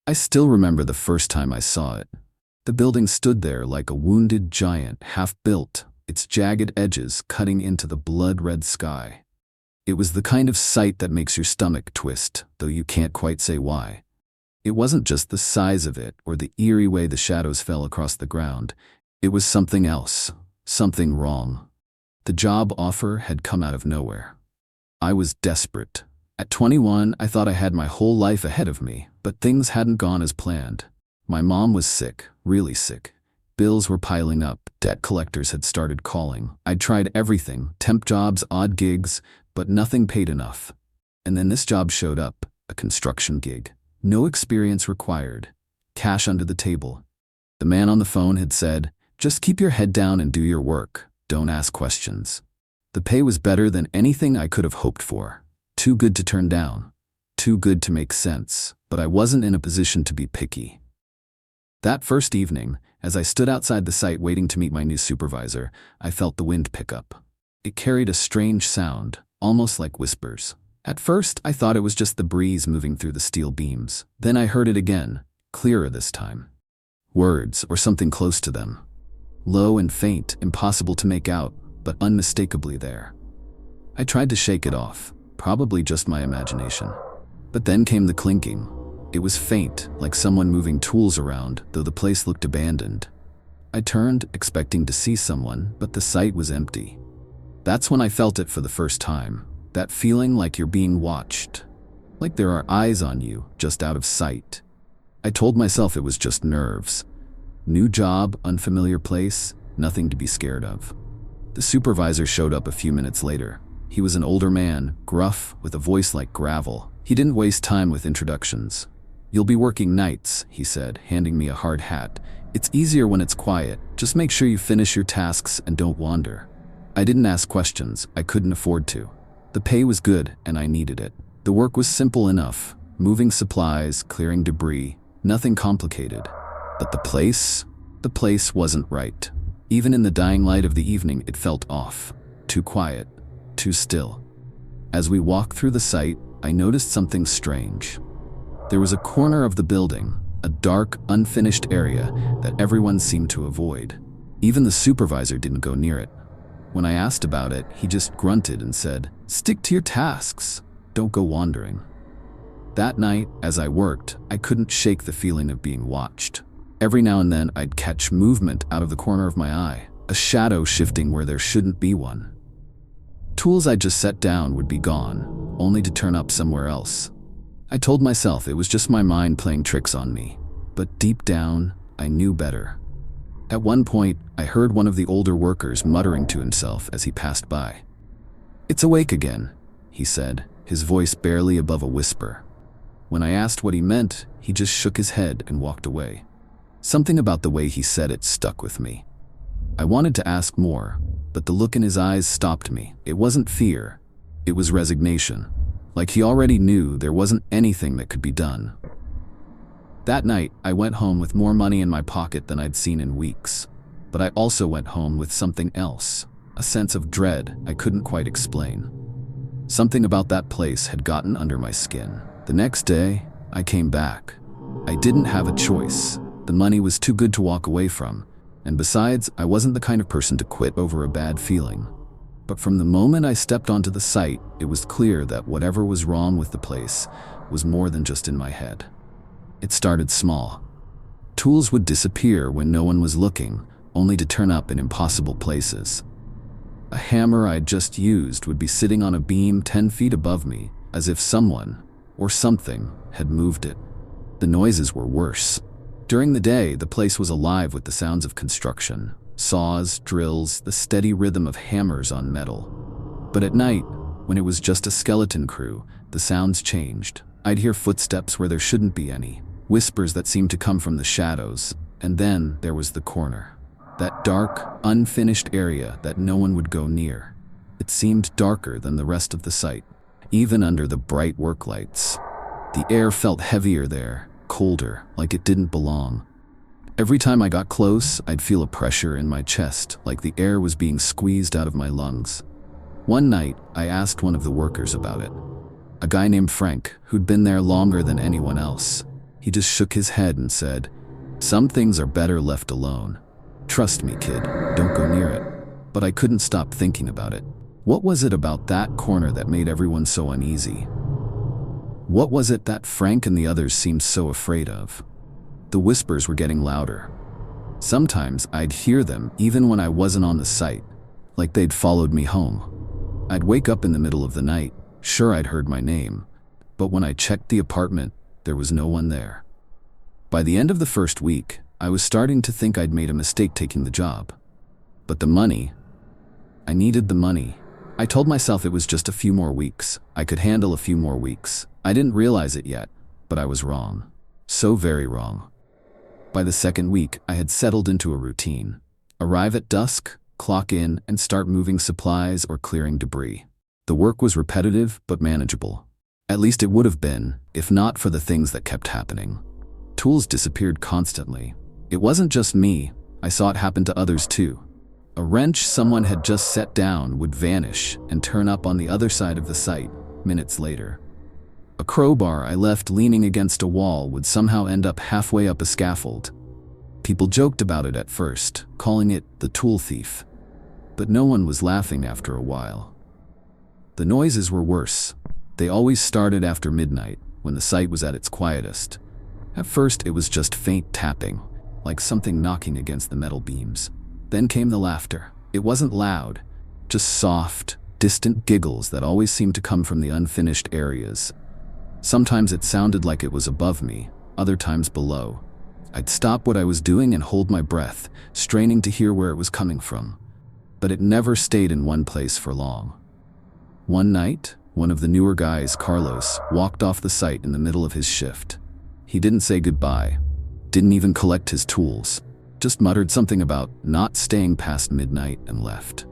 I still remember the first time I saw it. The building stood there like a wounded giant, half-built, its jagged edges cutting into the blood-red sky. It was the kind of sight that makes your stomach twist, though you can't quite say why. It wasn't just the size of it or the eerie way the shadows fell across the ground. It was something else, something wrong. The job offer had come out of nowhere. I was desperate. At 21, I thought I had my whole life ahead of me, but things hadn't gone as planned. My mom was sick, really sick. Bills were piling up, debt collectors had started calling. I'd tried everything, temp jobs, odd gigs, but nothing paid enough. And then this job showed up, a construction gig. No experience required. Cash under the table. The man on the phone had said, "Just keep your head down and do your work. Don't ask questions." The pay was better than anything I could have hoped for. Too good to turn down. Too good to make sense. But I wasn't in a position to be picky. That first evening, as I stood outside the site waiting to meet my new supervisor, I felt the wind pick up. It carried a strange sound, almost like whispers. At first, I thought it was just the breeze moving through the steel beams. Then I heard it again, clearer this time. Words, or something close to them. Low and faint, impossible to make out, but unmistakably there. I tried to shake it off, probably just my imagination. But then came the clinking. It was faint, like someone moving tools around, though the place looked abandoned. I turned, expecting to see someone, but the site was empty. That's when I felt it for the first time. That feeling like you're being watched. Like there are eyes on you, just out of sight. I told myself it was just nerves. New job, unfamiliar place, nothing to be scared of. The supervisor showed up a few minutes later. He was an older man, gruff, with a voice like gravel. He didn't waste time with introductions. "You'll be working nights," he said, handing me a hard hat. "It's easier when it's quiet. Just make sure you finish your tasks and don't wander." I didn't ask questions. I couldn't afford to. The pay was good, and I needed it. The work was simple enough. Moving supplies, clearing debris, nothing complicated. But the place wasn't right. Even in the dying light of the evening, it felt off. Too quiet, too still. As we walked through the site, I noticed something strange. There was a corner of the building, a dark, unfinished area that everyone seemed to avoid. Even the supervisor didn't go near it. When I asked about it, he just grunted and said, "Stick to your tasks. Don't go wandering." That night, as I worked, I couldn't shake the feeling of being watched. Every now and then, I'd catch movement out of the corner of my eye, a shadow shifting where there shouldn't be one. Tools I'd just set down would be gone, only to turn up somewhere else. I told myself it was just my mind playing tricks on me, but deep down, I knew better. At one point, I heard one of the older workers muttering to himself as he passed by. "It's awake again," he said, his voice barely above a whisper. When I asked what he meant, he just shook his head and walked away. Something about the way he said it stuck with me. I wanted to ask more, but the look in his eyes stopped me. It wasn't fear, it was resignation. Like he already knew there wasn't anything that could be done. That night, I went home with more money in my pocket than I'd seen in weeks. But I also went home with something else, a sense of dread I couldn't quite explain. Something about that place had gotten under my skin. The next day, I came back. I didn't have a choice. The money was too good to walk away from. And besides, I wasn't the kind of person to quit over a bad feeling. But from the moment I stepped onto the site, it was clear that whatever was wrong with the place was more than just in my head. It started small. Tools would disappear when no one was looking, only to turn up in impossible places. A hammer I'd just used would be sitting on a beam 10 feet above me, as if someone, or something, had moved it. The noises were worse. During the day, the place was alive with the sounds of construction. Saws, drills, the steady rhythm of hammers on metal. But at night, when it was just a skeleton crew, the sounds changed. I'd hear footsteps where there shouldn't be any, whispers that seemed to come from the shadows, and then there was the corner. That dark, unfinished area that no one would go near. It seemed darker than the rest of the site, even under the bright work lights. The air felt heavier there, colder, like it didn't belong. Every time I got close, I'd feel a pressure in my chest, like the air was being squeezed out of my lungs. One night, I asked one of the workers about it. A guy named Frank, who'd been there longer than anyone else. He just shook his head and said, "Some things are better left alone. Trust me, kid, don't go near it." But I couldn't stop thinking about it. What was it about that corner that made everyone so uneasy? What was it that Frank and the others seemed so afraid of? The whispers were getting louder. Sometimes I'd hear them even when I wasn't on the site, like they'd followed me home. I'd wake up in the middle of the night, sure I'd heard my name, but when I checked the apartment, there was no one there. By the end of the first week, I was starting to think I'd made a mistake taking the job. But the money, I needed the money. I told myself it was just a few more weeks. I could handle a few more weeks. I didn't realize it yet, but I was wrong. So very wrong. By the second week, I had settled into a routine. Arrive at dusk, clock in, and start moving supplies or clearing debris. The work was repetitive but manageable. At least it would have been, if not for the things that kept happening. Tools disappeared constantly. It wasn't just me. I saw it happen to others too. A wrench someone had just set down would vanish and turn up on the other side of the site minutes later. A crowbar I left leaning against a wall would somehow end up halfway up a scaffold. People joked about it at first, calling it the tool thief. But no one was laughing after a while. The noises were worse. They always started after midnight, when the site was at its quietest. At first it was just faint tapping, like something knocking against the metal beams. Then came the laughter. It wasn't loud, just soft, distant giggles that always seemed to come from the unfinished areas. Sometimes it sounded like it was above me, other times below. I'd stop what I was doing and hold my breath, straining to hear where it was coming from. But it never stayed in one place for long. One night, one of the newer guys, Carlos, walked off the site in the middle of his shift. He didn't say goodbye, didn't even collect his tools, just muttered something about not staying past midnight and left.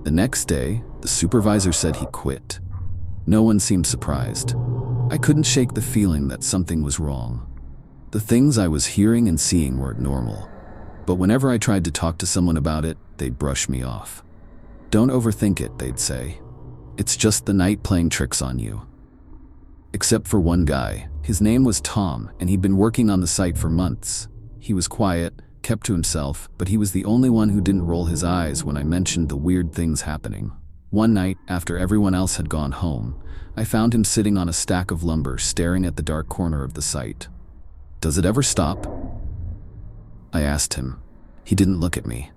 The next day, the supervisor said he quit. No one seemed surprised. I couldn't shake the feeling that something was wrong. The things I was hearing and seeing weren't normal. But whenever I tried to talk to someone about it, they'd brush me off. "Don't overthink it," they'd say. "It's just the night playing tricks on you." Except for one guy. His name was Tom, and he'd been working on the site for months. He was quiet, kept to himself, but he was the only one who didn't roll his eyes when I mentioned the weird things happening. One night, after everyone else had gone home, I found him sitting on a stack of lumber staring at the dark corner of the site. "Does it ever stop?" I asked him. He didn't look at me,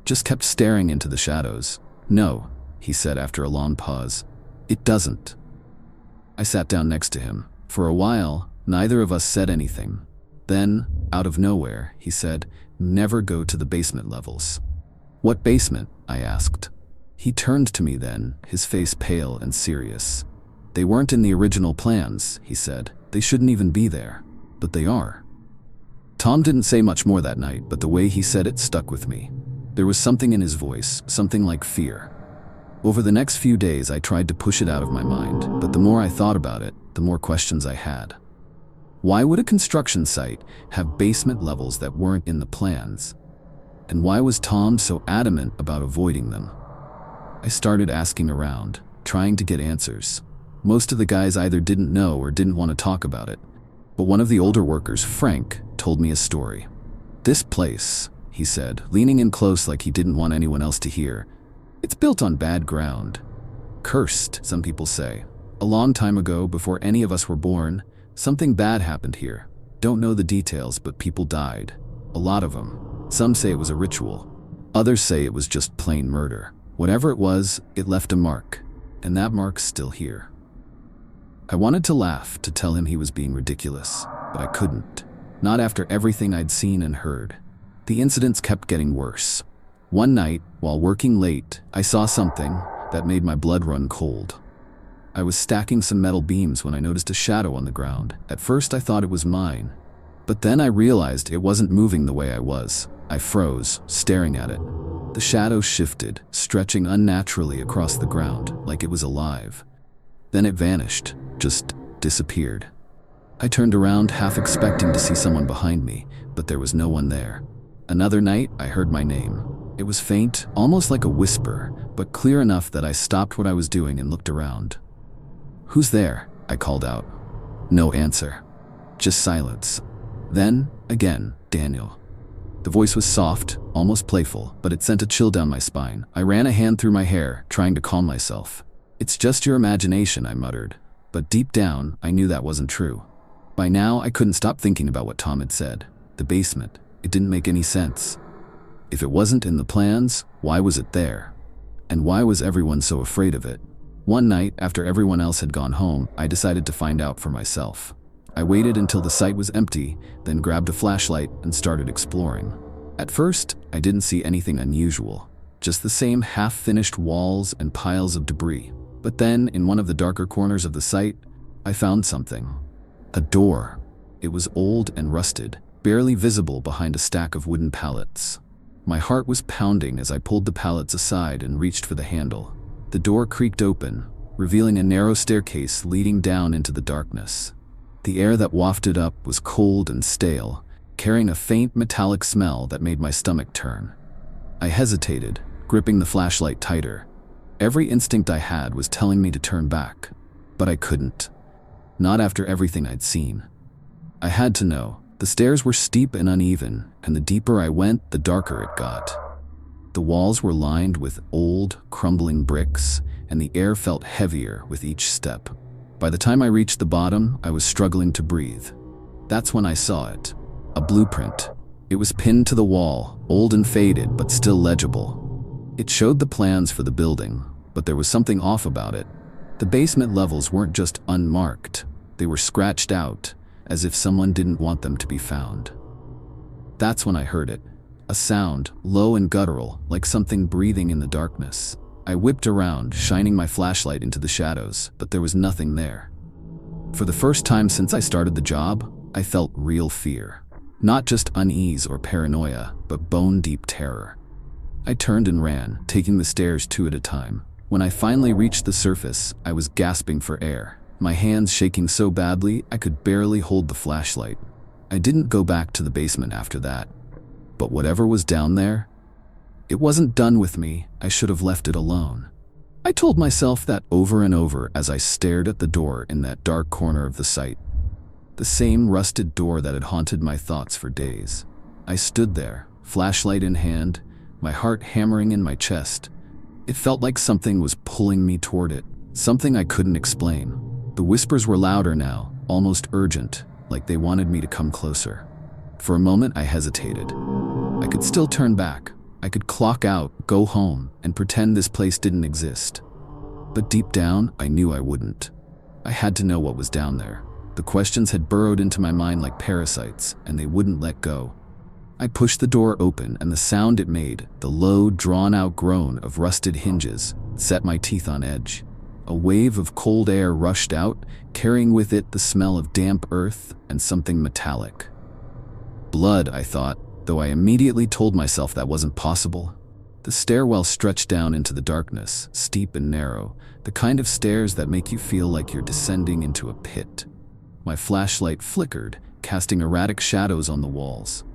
just kept staring into the shadows. "No," he said after a long pause. "It doesn't." I sat down next to him. For a while, neither of us said anything. Then, out of nowhere, he said, "Never go to the basement levels." "What basement?" I asked. He turned to me then, his face pale and serious. "They weren't in the original plans," he said. "They shouldn't even be there. But they are." Tom didn't say much more that night, but the way he said it stuck with me. There was something in his voice, something like fear. Over the next few days, I tried to push it out of my mind, but the more I thought about it, the more questions I had. Why would a construction site have basement levels that weren't in the plans? And why was Tom so adamant about avoiding them? I started asking around, trying to get answers. Most of the guys either didn't know or didn't want to talk about it. But one of the older workers, Frank, told me a story. "This place," he said, leaning in close like he didn't want anyone else to hear, "it's built on bad ground. Cursed, some people say. A long time ago, before any of us were born, something bad happened here. Don't know the details, but people died. A lot of them. Some say it was a ritual. Others say it was just plain murder. Whatever it was, it left a mark, and that mark's still here." I wanted to laugh, to tell him he was being ridiculous, but I couldn't. Not after everything I'd seen and heard. The incidents kept getting worse. One night, while working late, I saw something that made my blood run cold. I was stacking some metal beams when I noticed a shadow on the ground. At first I thought it was mine, but then I realized it wasn't moving the way I was. I froze, staring at it. The shadow shifted, stretching unnaturally across the ground, like it was alive. Then it vanished, just disappeared. I turned around, half expecting to see someone behind me, but there was no one there. Another night, I heard my name. It was faint, almost like a whisper, but clear enough that I stopped what I was doing and looked around. "Who's there?" I called out. No answer. Just silence. Then, again, Daniel. The voice was soft, almost playful, but it sent a chill down my spine. I ran a hand through my hair, trying to calm myself. "It's just your imagination," I muttered. But deep down, I knew that wasn't true. By now, I couldn't stop thinking about what Tom had said. The basement. It didn't make any sense. If it wasn't in the plans, why was it there? And why was everyone so afraid of it? One night, after everyone else had gone home, I decided to find out for myself. I waited until the site was empty, then grabbed a flashlight and started exploring. At first, I didn't see anything unusual, just the same half-finished walls and piles of debris. But then, in one of the darker corners of the site, I found something. A door. It was old and rusted, barely visible behind a stack of wooden pallets. My heart was pounding as I pulled the pallets aside and reached for the handle. The door creaked open, revealing a narrow staircase leading down into the darkness. The air that wafted up was cold and stale, carrying a faint metallic smell that made my stomach turn. I hesitated, gripping the flashlight tighter. Every instinct I had was telling me to turn back, but I couldn't. Not after everything I'd seen. I had to know. The stairs were steep and uneven, and the deeper I went, the darker it got. The walls were lined with old, crumbling bricks, and the air felt heavier with each step. By the time I reached the bottom, I was struggling to breathe. That's when I saw it. A blueprint. It was pinned to the wall, old and faded, but still legible. It showed the plans for the building, but there was something off about it. The basement levels weren't just unmarked. They were scratched out, as if someone didn't want them to be found. That's when I heard it. A sound, low and guttural, like something breathing in the darkness. I whipped around, shining my flashlight into the shadows, but there was nothing there. For the first time since I started the job, I felt real fear. Not just unease or paranoia, but bone-deep terror. I turned and ran, taking the stairs two at a time. When I finally reached the surface, I was gasping for air, my hands shaking so badly I could barely hold the flashlight. I didn't go back to the basement after that. But whatever was down there, it wasn't done with me. I should have left it alone. I told myself that over and over as I stared at the door in that dark corner of the site. The same rusted door that had haunted my thoughts for days. I stood there, flashlight in hand, my heart hammering in my chest. It felt like something was pulling me toward it, something I couldn't explain. The whispers were louder now, almost urgent, like they wanted me to come closer. For a moment, I hesitated. I could still turn back. I could clock out, go home, and pretend this place didn't exist. But deep down, I knew I wouldn't. I had to know what was down there. The questions had burrowed into my mind like parasites, and they wouldn't let go. I pushed the door open, and the sound it made, the low, drawn-out groan of rusted hinges, set my teeth on edge. A wave of cold air rushed out, carrying with it the smell of damp earth and something metallic. Blood, I thought, though I immediately told myself that wasn't possible. The stairwell stretched down into the darkness, steep and narrow, the kind of stairs that make you feel like you're descending into a pit. My flashlight flickered, casting erratic shadows on the walls.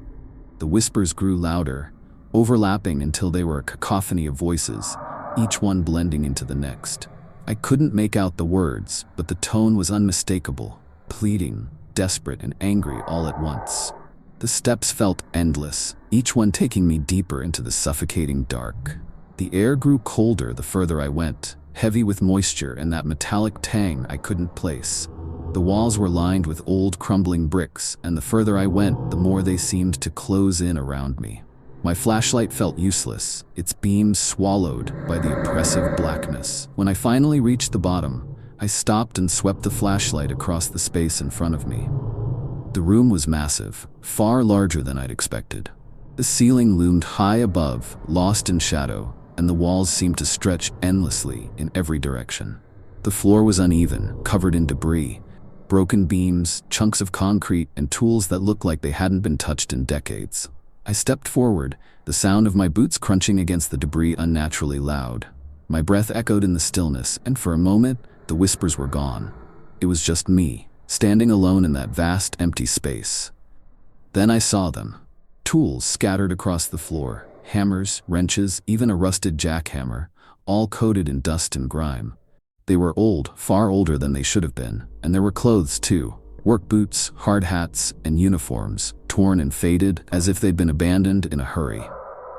The whispers grew louder, overlapping until they were a cacophony of voices, each one blending into the next. I couldn't make out the words, but the tone was unmistakable, pleading, desperate, and angry all at once. The steps felt endless, each one taking me deeper into the suffocating dark. The air grew colder the further I went, heavy with moisture and that metallic tang I couldn't place. The walls were lined with old crumbling bricks, and the further I went, the more they seemed to close in around me. My flashlight felt useless, its beams swallowed by the oppressive blackness. When I finally reached the bottom, I stopped and swept the flashlight across the space in front of me. The room was massive, far larger than I'd expected. The ceiling loomed high above, lost in shadow, and the walls seemed to stretch endlessly in every direction. The floor was uneven, covered in debris, broken beams, chunks of concrete, and tools that looked like they hadn't been touched in decades. I stepped forward, the sound of my boots crunching against the debris unnaturally loud. My breath echoed in the stillness, and for a moment, the whispers were gone. It was just me, standing alone in that vast, empty space. Then I saw them. Tools scattered across the floor, hammers, wrenches, even a rusted jackhammer, all coated in dust and grime. They were old, far older than they should have been, and there were clothes too, Work boots, hard hats, and uniforms, torn and faded as if they'd been abandoned in a hurry.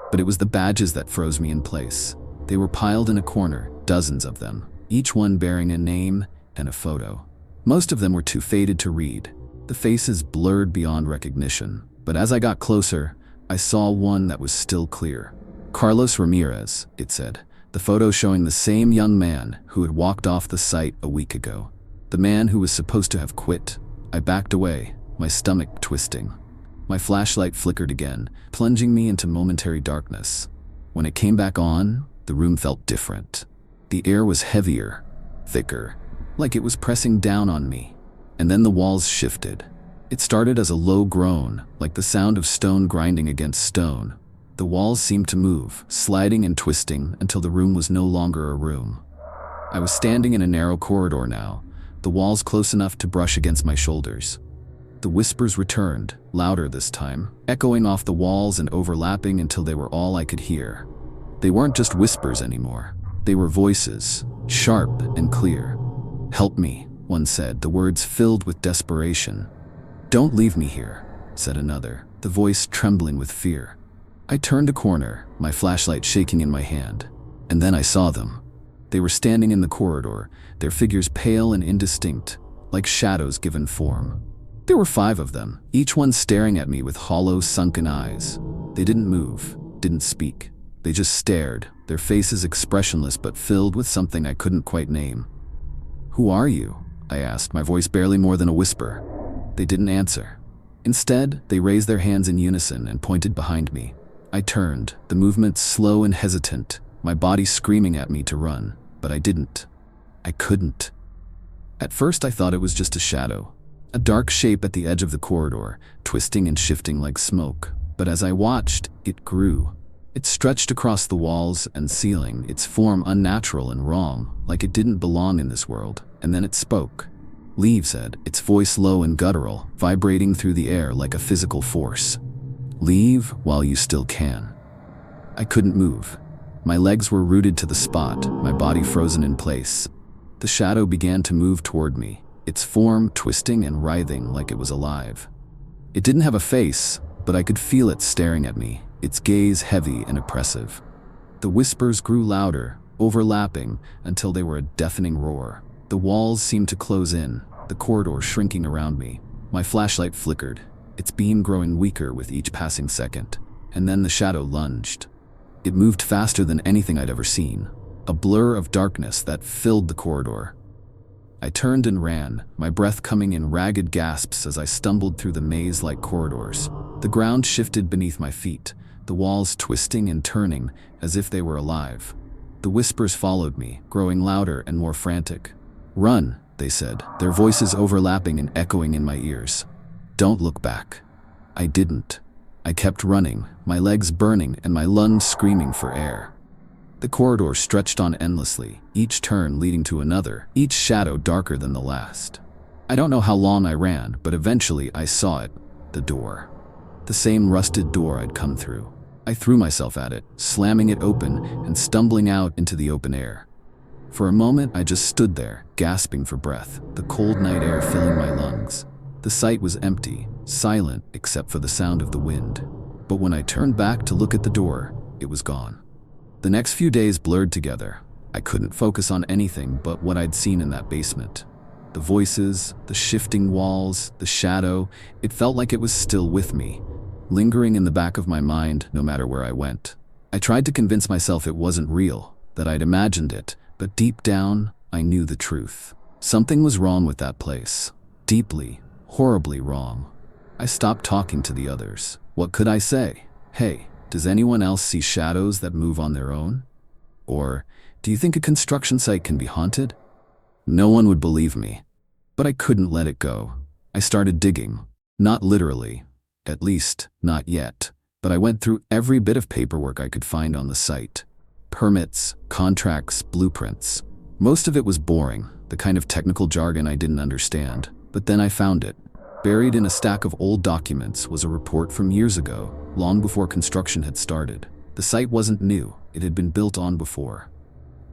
But it was the badges that froze me in place. They were piled in a corner, dozens of them, each one bearing a name and a photo. Most of them were too faded to read, the faces blurred beyond recognition. But as I got closer, I saw one that was still clear. Carlos Ramirez, it said, the photo showing the same young man who had walked off the site a week ago. The man who was supposed to have quit. I backed away, my stomach twisting. My flashlight flickered again, plunging me into momentary darkness. When it came back on, the room felt different. The air was heavier, thicker, like it was pressing down on me. And then the walls shifted. It started as a low groan, like the sound of stone grinding against stone. The walls seemed to move, sliding and twisting until the room was no longer a room. I was standing in a narrow corridor now, the walls close enough to brush against my shoulders. The whispers returned, louder this time, echoing off the walls and overlapping until they were all I could hear. They weren't just whispers anymore. They were voices, sharp and clear. "Help me," one said, the words filled with desperation. "Don't leave me here," said another, the voice trembling with fear. I turned a corner, my flashlight shaking in my hand, and then I saw them. They were standing in the corridor, their figures pale and indistinct, like shadows given form. There were 5 of them, each one staring at me with hollow, sunken eyes. They didn't move, didn't speak. They just stared, their faces expressionless but filled with something I couldn't quite name. "Who are you?" I asked, my voice barely more than a whisper. They didn't answer. Instead, they raised their hands in unison and pointed behind me. I turned, the movement slow and hesitant, my body screaming at me to run, but I didn't. I couldn't. At first I thought it was just a shadow, a dark shape at the edge of the corridor, twisting and shifting like smoke. But as I watched, it grew. It stretched across the walls and ceiling, its form unnatural and wrong, like it didn't belong in this world. And then it spoke. "Leave," said, its voice low and guttural, vibrating through the air like a physical force. "Leave while you still can." I couldn't move. My legs were rooted to the spot, my body frozen in place. The shadow began to move toward me, its form twisting and writhing like it was alive. It didn't have a face, but I could feel it staring at me, its gaze heavy and oppressive. The whispers grew louder, overlapping, until they were a deafening roar. The walls seemed to close in, the corridor shrinking around me. My flashlight flickered, its beam growing weaker with each passing second. And then the shadow lunged. It moved faster than anything I'd ever seen, a blur of darkness that filled the corridor. I turned and ran, my breath coming in ragged gasps as I stumbled through the maze-like corridors. The ground shifted beneath my feet, the walls twisting and turning as if they were alive. The whispers followed me, growing louder and more frantic. "Run," they said, their voices overlapping and echoing in my ears. "Don't look back." I didn't. I kept running, my legs burning and my lungs screaming for air. The corridor stretched on endlessly, each turn leading to another, each shadow darker than the last. I don't know how long I ran, but eventually I saw it, the door. The same rusted door I'd come through. I threw myself at it, slamming it open and stumbling out into the open air. For a moment, I just stood there, gasping for breath, the cold night air filling my lungs. The site was empty, silent except for the sound of the wind. But when I turned back to look at the door, it was gone. The next few days blurred together. I couldn't focus on anything but what I'd seen in that basement. The voices, the shifting walls, the shadow, it felt like it was still with me, lingering in the back of my mind no matter where I went. I tried to convince myself it wasn't real, that I'd imagined it, but deep down, I knew the truth. Something was wrong with that place. Deeply, horribly wrong. I stopped talking to the others. What could I say? Hey, does anyone else see shadows that move on their own? Or, do you think a construction site can be haunted? No one would believe me. But I couldn't let it go. I started digging. Not literally. At least, not yet. But I went through every bit of paperwork I could find on the site. Permits, contracts, blueprints. Most of it was boring, the kind of technical jargon I didn't understand. But then I found it. Buried in a stack of old documents was a report from years ago, long before construction had started. The site wasn't new, it had been built on before.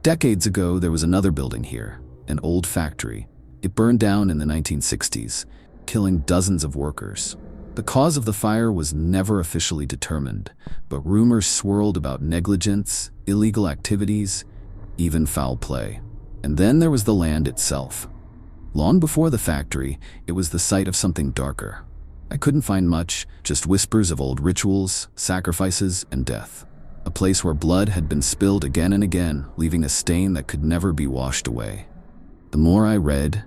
Decades ago, there was another building here, an old factory. It burned down in the 1960s. killing dozens of workers. The cause of the fire was never officially determined, but rumors swirled about negligence, illegal activities, even foul play. And then there was the land itself. Long before the factory, it was the site of something darker. I couldn't find much, just whispers of old rituals, sacrifices, and death. A place where blood had been spilled again and again, leaving a stain that could never be washed away. The more I read,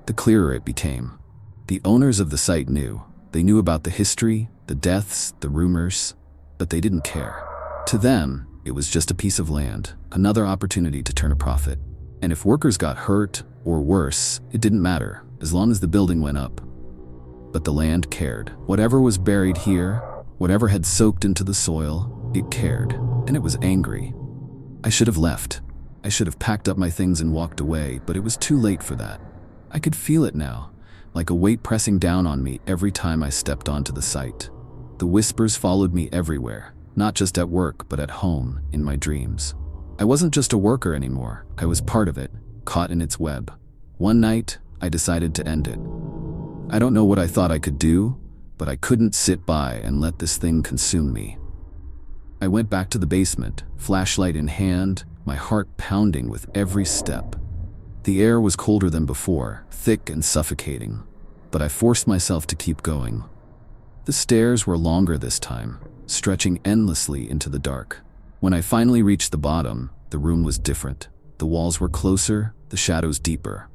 the clearer it became. The owners of the site knew. They knew about the history, the deaths, the rumors, but they didn't care. To them, it was just a piece of land, another opportunity to turn a profit. And if workers got hurt, or worse, it didn't matter, as long as the building went up. But the land cared. Whatever was buried here, whatever had soaked into the soil, it cared, and it was angry. I should have left. I should have packed up my things and walked away, but it was too late for that. I could feel it now, like a weight pressing down on me every time I stepped onto the site. The whispers followed me everywhere, not just at work, but at home, in my dreams. I wasn't just a worker anymore. I was part of it, caught in its web. One night, I decided to end it. I don't know what I thought I could do, but I couldn't sit by and let this thing consume me. I went back to the basement, flashlight in hand, my heart pounding with every step. The air was colder than before, thick and suffocating, but I forced myself to keep going. The stairs were longer this time, stretching endlessly into the dark. When I finally reached the bottom, the room was different. The walls were closer, the shadows deeper.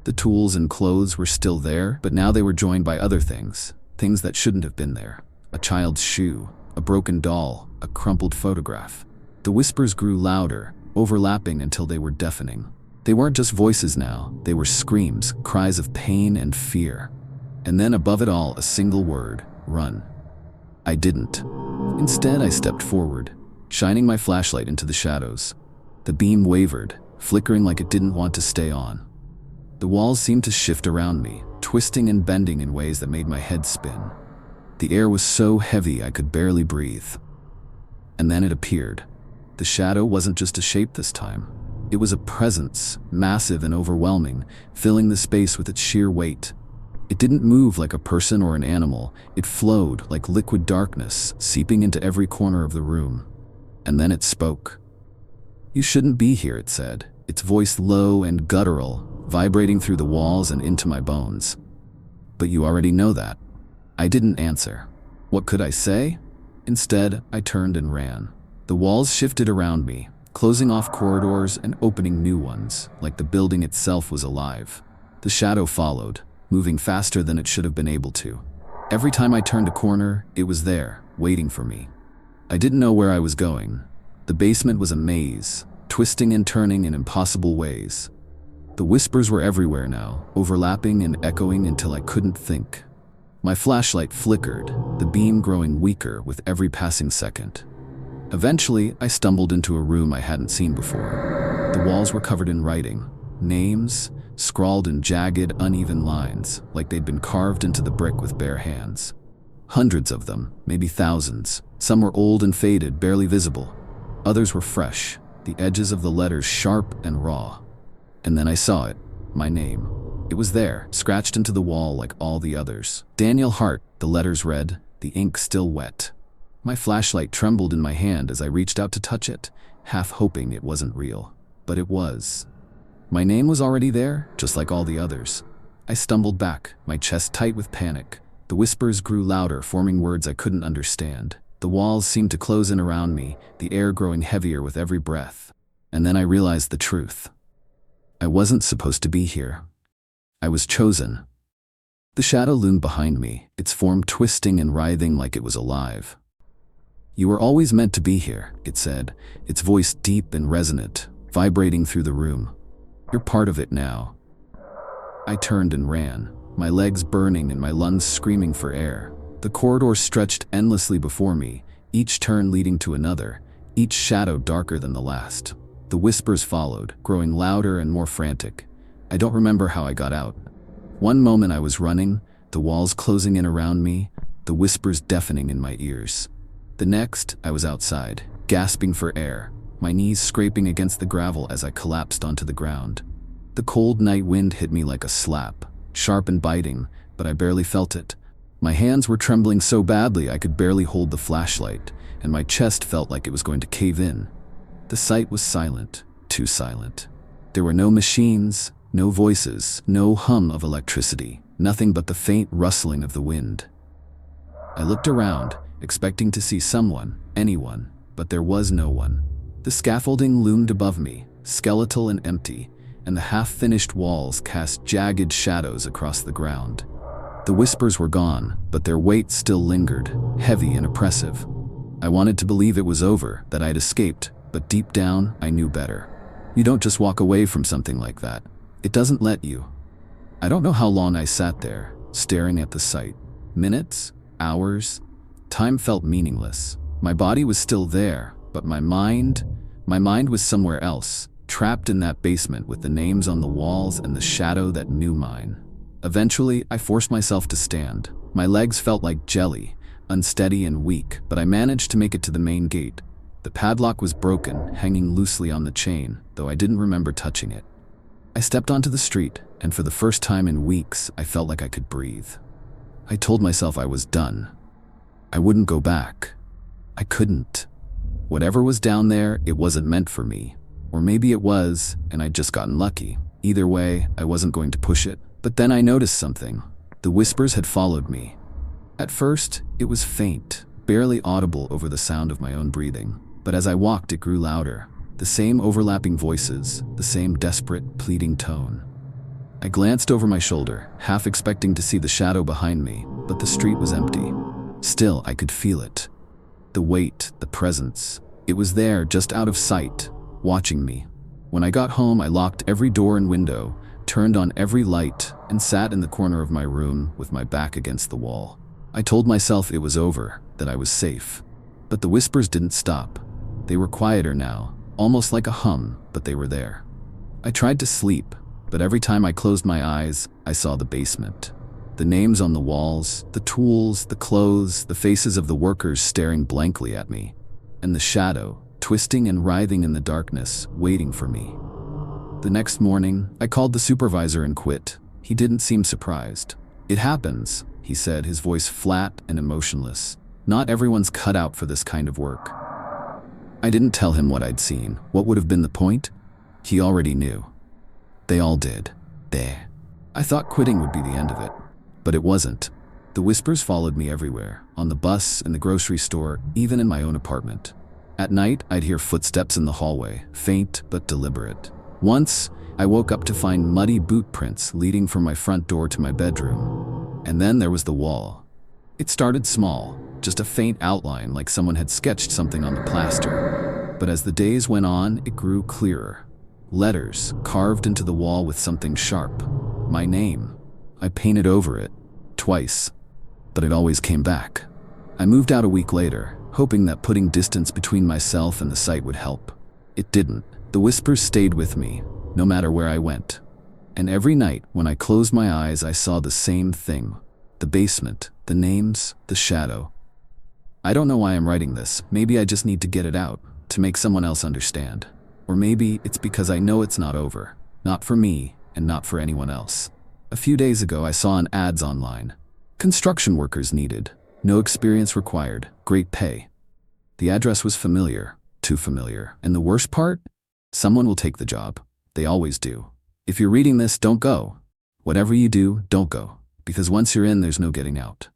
The tools and clothes were still there, but now they were joined by other things that shouldn't have been there. A child's shoe, a broken doll, a crumpled photograph. The whispers grew louder, overlapping until they were deafening. They weren't just voices now, they were screams, cries of pain and fear. And then above it all, a single word: run. I didn't. Instead, I stepped forward, shining my flashlight into the shadows. The beam wavered, flickering like it didn't want to stay on. The walls seemed to shift around me, twisting and bending in ways that made my head spin. The air was so heavy I could barely breathe. And then it appeared. The shadow wasn't just a shape this time. It was a presence, massive and overwhelming, filling the space with its sheer weight. It didn't move like a person or an animal. It flowed like liquid darkness, seeping into every corner of the room. And then it spoke. "You shouldn't be here," it said, its voice low and guttural, vibrating through the walls and into my bones. "But you already know that." I didn't answer. What could I say? Instead, I turned and ran. The walls shifted around me, closing off corridors and opening new ones, like the building itself was alive. The shadow followed, moving faster than it should have been able to. Every time I turned a corner, it was there, waiting for me. I didn't know where I was going. The basement was a maze, twisting and turning in impossible ways. The whispers were everywhere now, overlapping and echoing until I couldn't think. My flashlight flickered, the beam growing weaker with every passing second. Eventually, I stumbled into a room I hadn't seen before. The walls were covered in writing, names, scrawled in jagged, uneven lines, like they'd been carved into the brick with bare hands. Hundreds of them, maybe thousands. Some were old and faded, barely visible. Others were fresh, the edges of the letters sharp and raw. And then I saw it, my name. It was there, scratched into the wall like all the others. Daniel Hart, the letters read, the ink still wet. My flashlight trembled in my hand as I reached out to touch it, half hoping it wasn't real. But it was. My name was already there, just like all the others. I stumbled back, my chest tight with panic. The whispers grew louder, forming words I couldn't understand. The walls seemed to close in around me, the air growing heavier with every breath. And then I realized the truth. I wasn't supposed to be here. I was chosen. The shadow loomed behind me, its form twisting and writhing like it was alive. "You were always meant to be here," it said, its voice deep and resonant, vibrating through the room. "You're part of it now." I turned and ran, my legs burning and my lungs screaming for air. The corridor stretched endlessly before me, each turn leading to another, each shadow darker than the last. The whispers followed, growing louder and more frantic. I don't remember how I got out. One moment I was running, the walls closing in around me, the whispers deafening in my ears. The next, I was outside, gasping for air, my knees scraping against the gravel as I collapsed onto the ground. The cold night wind hit me like a slap, sharp and biting, but I barely felt it. My hands were trembling so badly I could barely hold the flashlight, and my chest felt like it was going to cave in. The site was silent, too silent. There were no machines, no voices, no hum of electricity, nothing but the faint rustling of the wind. I looked around, expecting to see someone, anyone, but there was no one. The scaffolding loomed above me, skeletal and empty, and the half-finished walls cast jagged shadows across the ground. The whispers were gone, but their weight still lingered, heavy and oppressive. I wanted to believe it was over, that I'd escaped, but deep down, I knew better. You don't just walk away from something like that. It doesn't let you. I don't know how long I sat there, staring at the sight. Minutes? Hours? Time felt meaningless. My body was still there, but my mind was somewhere else, trapped in that basement with the names on the walls and the shadow that knew mine. Eventually, I forced myself to stand. My legs felt like jelly, unsteady and weak, but I managed to make it to the main gate. The padlock was broken, hanging loosely on the chain, though I didn't remember touching it. I stepped onto the street, and for the first time in weeks, I felt like I could breathe. I told myself I was done. I wouldn't go back. I couldn't. Whatever was down there, it wasn't meant for me. Or maybe it was, and I'd just gotten lucky. Either way, I wasn't going to push it. But then I noticed something. The whispers had followed me. At first, it was faint, barely audible over the sound of my own breathing. But as I walked, it grew louder. The same overlapping voices, the same desperate, pleading tone. I glanced over my shoulder, half expecting to see the shadow behind me, but the street was empty. Still, I could feel it. The weight, the presence. It was there, just out of sight, watching me. When I got home, I locked every door and window, turned on every light, and sat in the corner of my room with my back against the wall. I told myself it was over, that I was safe. But the whispers didn't stop. They were quieter now, almost like a hum, but they were there. I tried to sleep, but every time I closed my eyes, I saw the basement. The names on the walls, the tools, the clothes, the faces of the workers staring blankly at me, and the shadow, twisting and writhing in the darkness, waiting for me. The next morning, I called the supervisor and quit. He didn't seem surprised. "It happens," he said, his voice flat and emotionless. "Not everyone's cut out for this kind of work." I didn't tell him what I'd seen. What would have been the point? He already knew. They all did. I thought quitting would be the end of it. But it wasn't. The whispers followed me everywhere, on the bus, in the grocery store, even in my own apartment. At night, I'd hear footsteps in the hallway, faint but deliberate. Once, I woke up to find muddy boot prints leading from my front door to my bedroom. And then there was the wall. It started small, just a faint outline like someone had sketched something on the plaster. But as the days went on, it grew clearer. Letters carved into the wall with something sharp. My name. I painted over it, twice, but it always came back. I moved out a week later, hoping that putting distance between myself and the site would help. It didn't. The whispers stayed with me, no matter where I went. And every night, when I closed my eyes, I saw the same thing. The basement, the names, the shadow. I don't know why I'm writing this. Maybe I just need to get it out, to make someone else understand. Or maybe it's because I know it's not over. Not for me, and not for anyone else. A few days ago, I saw an ads online. Construction workers needed. No experience required. Great pay. The address was familiar. Too familiar. And the worst part? Someone will take the job. They always do. If you're reading this, don't go. Whatever you do, don't go. Because once you're in, there's no getting out.